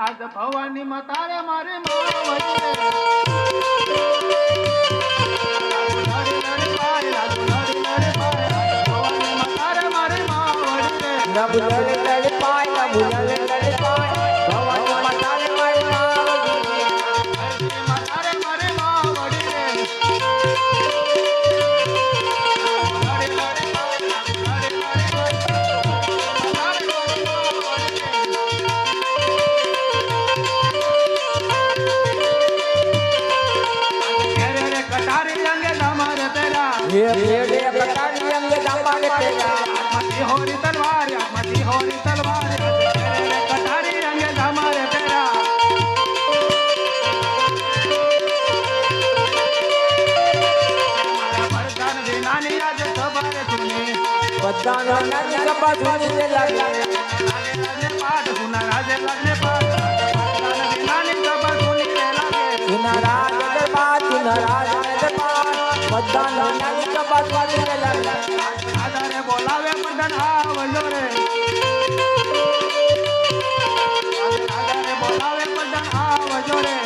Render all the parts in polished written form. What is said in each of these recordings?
આજ ભવાની માં તારે મારી માં વળી રે होरी तलवार मती होरी तलवार कटारी रंग हमारे तेरा बरदान नानी आज खबर सुने बरदान नानी खबर सुने लगे राजे पाठ सुना राजे लगने पाठ बरदान नानी खबर सुने लगे सुना राजे दरबार सुना राजे दरबार बरदान नानी खबर सुने लगे आधारे बोलावे मदन आवलो रे आधारे बोलावे मदन आवलो रे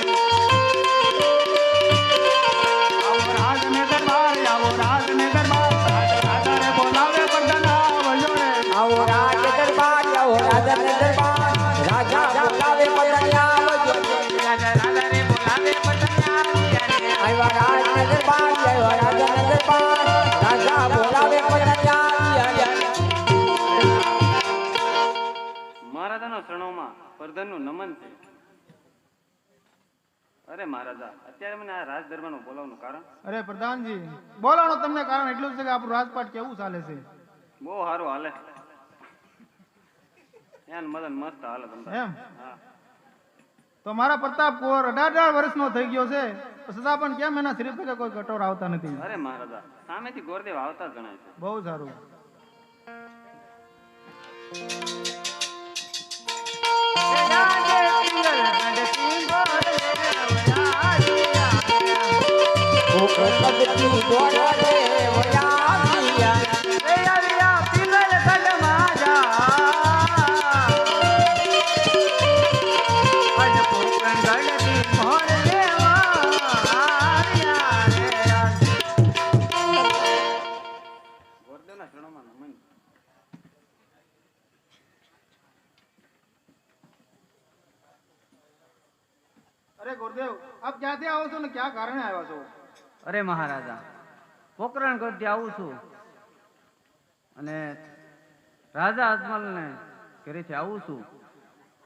आओ राज में दरबार आधारे बोलावे मदन आवलो रे आओ राज दरबार राजा बोलावे मदन आवलो आधारे बोलावे मदन आवलो राज दरबार राजा बोलावे मदन પરધનનું નમન છે. અરે મહારાજા અત્યારે મને આ રાજ દરબારનો બોલાવવાનું કારણ? અરે પ્રધાનજી બોલાવવાનું તમને કારણ એટલું છે કે આપણું રાજપાટ કેવું ચાલે છે? બહુ સારું હાલે. એન મદન મસ્ત હાલે તમને એમ? તો મારા પ્રતાપ કુંવર 18 વર્ષનો થઈ ગયો છે છતાં પણ કેમ એના શરીર પર કોઈ કટોર આવતા નથી? અરે મહારાજા સામેથી ગોરદેવ આવતા જણાય છે. બહુ સારું. અરે ગુરુદેવ આપ ક્યાંથી આવો છો ને ક્યાં કારણે આવ્યા છો? અરે મહારાજા પોકરણગઢથી આવું છું અને રાજા અજમલને ઘરેથી આવું છું.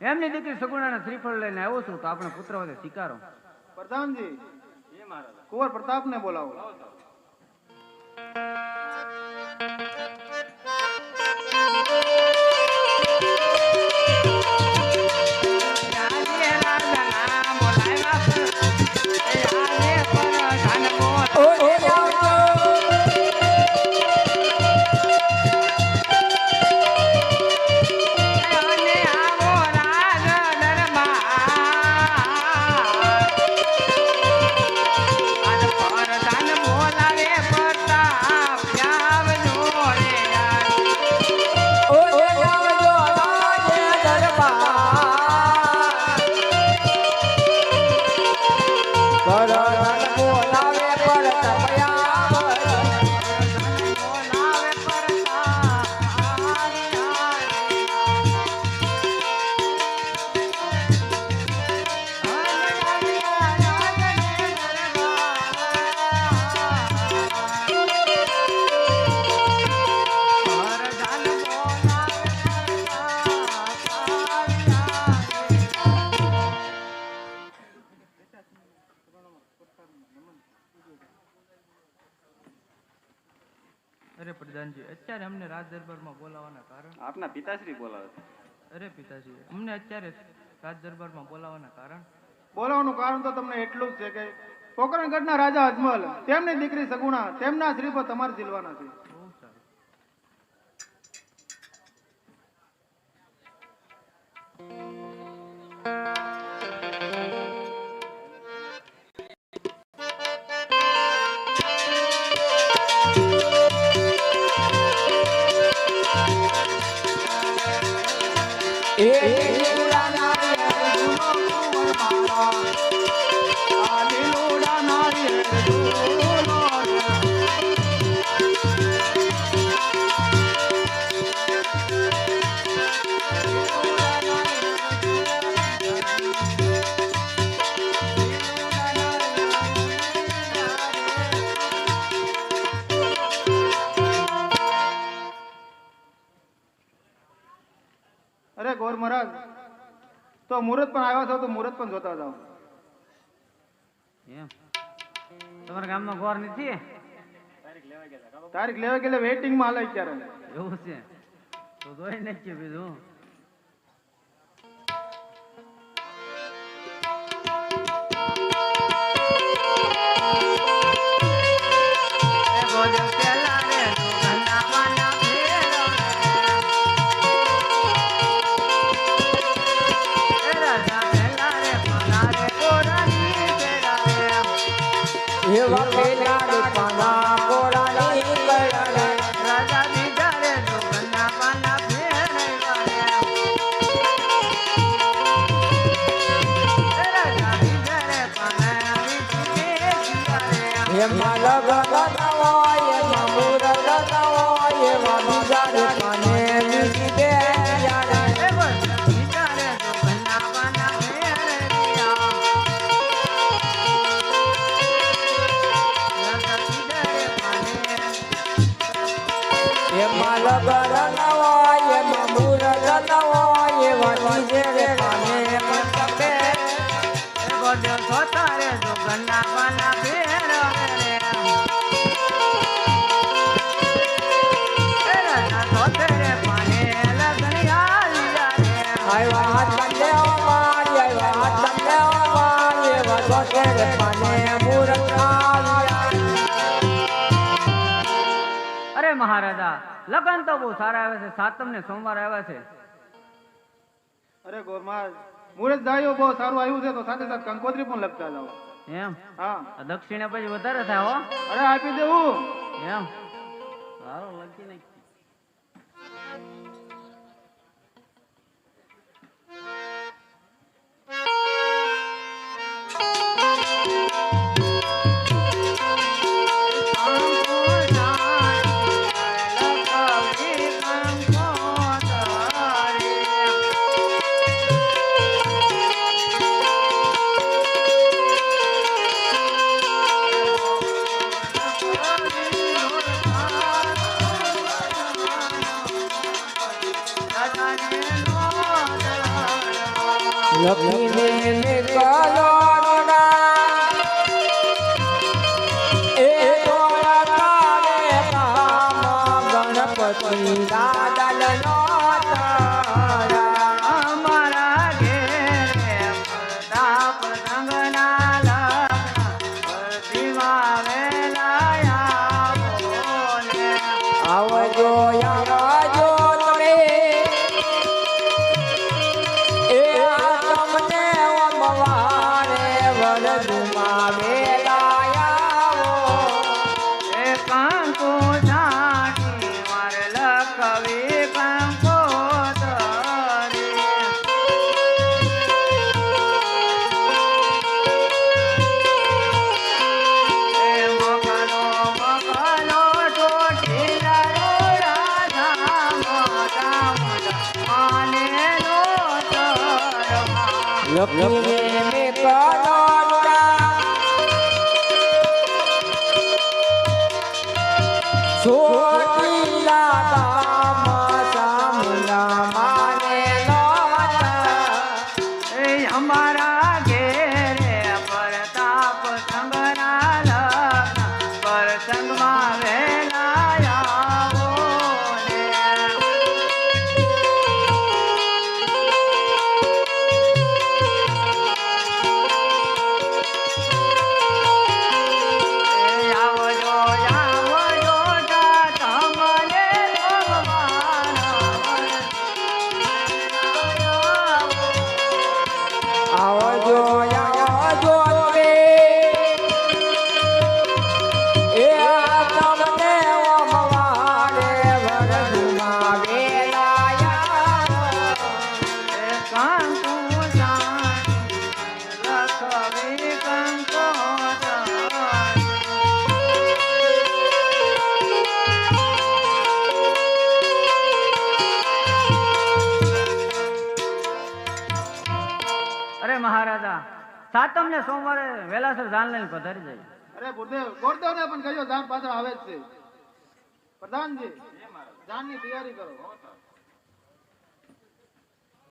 એમની દીકરી સગુણાને શ્રીફળ લઈને આવ્યો છું તો આપણે પુત્ર વધે સ્વીકારો. પ્રધાનજી એ મહારાજા કુંવર પ્રતાપને બોલાવો. અરે પ્રધાનજી અત્યારે અમને રાજ દરબારમાં બોલાવવાના કારણ? આપના પિતાશ્રી બોલાવે છે. અરે પિતાજી અમને અત્યારે રાજ દરબારમાં બોલાવવાના કારણ? બોલાવવાનું કારણ તો તમને એટલું જ છે કે પોકરણગઢના રાજા અજમલ તેમની દીકરી સગુણા તેમના શ્રી પર તમારે ઝીલવાના છે. બહુ સારું. એ તો મુહૂર્ત પણ આવ્યા છો તો મુહૂર્ત પણ જોતા જાઓ. એમ તમારા ગામમાં ગોર નથી? તારીખ લેવા ગયેલે વેઇટિંગ માં હાલે અત્યારે. એવું છે તો જોઈ નાખ્યું બીજું. એવા પેલા રે પાના કોરાની કળાને રાજા બીજા રે જોગના પાના ફેરવાયા. રાજા બીજા રે પાના એમાં લગન નવાય એમાં મુરત નવાય એવા બીજા રે પાને વીસી દે યાર. બીજા રે જોગના પાના ફેરવ્યા. રાજા બીજા રે પાને એમાં લગન નવાય એમાં મુરત નવાય એવા બીજે રે પાને મંડપે ગોડ્યો સોતા રે જોગના પાના ફેરવે રે. રાજા સોતે રે પાને લગણિયા લીધા રે. આવ્યા હાથ બંને અમારી આવ્યા હાથ બંને અમારી એવા જોતે રે પાને મુરત આવ્યા. અરે મહારાજા લગન તો બહુ સારા આવે છે. સાતમ ને સોમવાર આવ્યા છે. અરે ગોરમાજ મુહૂર્ત જાયો બહુ સારું આવ્યું છે તો સાથે સાથે કંકોત્રી પણ લખતા જાઓ. એમ હા આ દક્ષિણા પછી વધારે થાય હો. અરે આપી દેવું. એમ સારું લખી નાખી. લખીને નીકળોના એ તોરા તારે કામ ગણપતિ દાદલનો તારા. અમારા ઘેરે પ્રતાપ સંગના લગ્ન પ્રતિમા વેલાયા બોલે. આવજો આવજો તમે એ તમને અમવારે વરદુમાં વેલાયા. એ કંકુ છાંટી મારે લખવી કંકોત્રી. એ મકનો ચોટીલા રોડા ધામોટા મોટા માનેલો તરમા. લખીને નીકળોના ચોટીલા ગામ સામુલા માને નોતા. એ અમારા ઘેરે પ્રતાપ સંગના લગ્ન પ્રસંગમાં વેલાયા બોલે. એ આવજો આવજો જા તમને ભગવાન આવજો આવજો તમે એ તમને અમવારે વરદુમાં વેલાયા. કંકુ છાંટી લખવી કંકોત્રી. અરે મહારાજા સાતમ ને સોમવારે વેલાસર જાન લઈને પધારી જાય. અરે ગુરુદેવ ગોરદેવ ને પણ કહેજો જાન પાછળ આવે જ છે. પ્રધાનજી જાનની તૈયારી કરો.